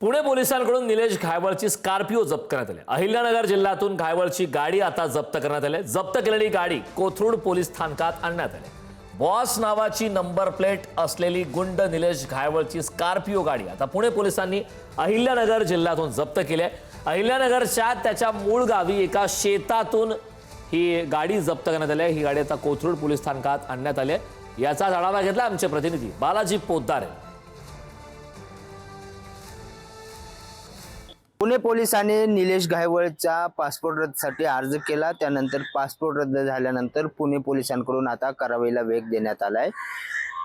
पुणे पोलिसांकडून निलेश घायवळची स्कॉर्पिओ जप्त करण्यात आली। अहिल्यानगर जिल्ह्यातून घायवळची गाडी आता जप्त करण्यात आली। जप्त केलेली गाडी कोथरूड पोलीस स्थानकात आणण्यात आली। बॉस नावाची नंबर प्लेट असलेली गुंड निलेश घायवळची स्कॉर्पिओ गाडी आता पुणे पोलिसांनी अहिल्यानगर जिल्ह्यातून जप्त केली आहे। अहिल्यानगरच्या त्याच्या मूळ गावी एका शेतातून ही गाडी जप्त करण्यात आली आहे। ही गाडी आता कोथरूड पोलीस स्थानकात आणण्यात आली आहे। याचा आढावा घेतला आमचे प्रतिनिधी बालाजी पोद्दार यांनी। पुणे पोलिसांनी निलेश घायवळचा पासपोर्ट रद्दसाठी अर्ज केला। त्यानंतर पासपोर्ट रद्द झाल्यानंतर पुणे पोलिसांकडून आता कारवाईला वेग देण्यात आलाय।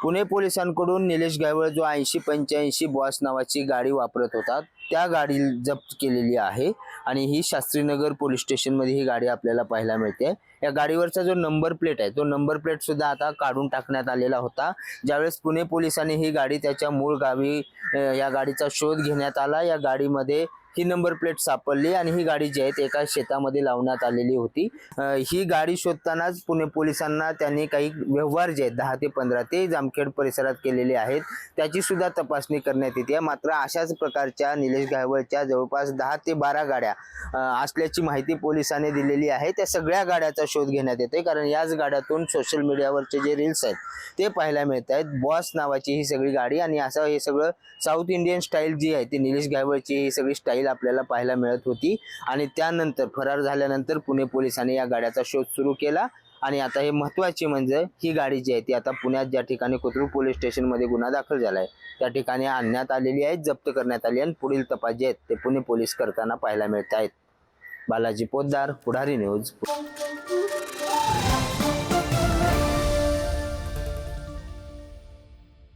पुणे पोलिसांकडून निलेश घायवळ जो 8085 बॉस नावाची गाडी वापरत होता त्या गाडी जप्त केलेली आहे आणि ही शास्त्रीनगर पोलीस स्टेशन मध्ये ही गाडी आपल्याला पाहायला मिळते। या गाडीवरचा जो नंबर प्लेट आहे तो नंबर प्लेट सुद्धा आता काढून टाकण्यात आलेला होता। ज्यावेळेस पुणे पोलिसांनी ही गाडी त्याच्या मूळ गावी या गाडीचा शोध घेण्यात आला। या गाडीमध्ये ही नंबर प्लेट सापडली आणि ही गाडी जी आहे एका शेतामध्ये लावण्यात आलेली होती। ही गाडी शोधतानाच पुणे पोलिसांना त्यांनी काही व्यवहार जे 10 ते 15 ते जामखेड परिसरात केलेले आहेत त्याची सुद्धा तपासणी करण्यात येते। मात्र अशाच प्रकारच्या निलेश घायवळच्या जवळपास 10 ते 12 गाड्या असल्याची माहिती पोलिसांनी दिलेली आहे। त्या सगळ्या गाड्याचा शोध घेण्यात येते कारण याच गाड्यातून सोशल मीडियावरचे जे रील्स आहेत ते पाहायला मिळत आहेत। बॉस नावाची ही सगळी गाडी आणि असं हे सगळं साऊथ इंडियन स्टाईल जी आहे ती निलेश घायवळची ही सगळी स्टाईल आपल्याला पाहायला मिळत होती आणि त्यानंतर फरार झाल्यानंतर पुणे पोलिसांनी या गाड्याचा शोध सुरू केला आणि आता हे महत्त्वाचे म्हणजे ही गाडी जी आहे ती आता पुण्यात ज्या ठिकाणी कोथरूड पोलीस स्टेशन मध्ये गुन्हा दाखल झालाय त्या ठिकाणी आणण्यात आलेली आहे, जप्त करण्यात आली आणि पुढील तपास जे आहेत ते पुणे पोलीस करताना पाहायला मिळत आहेत। बालाजी पोद्दार, पुढारी न्यूज।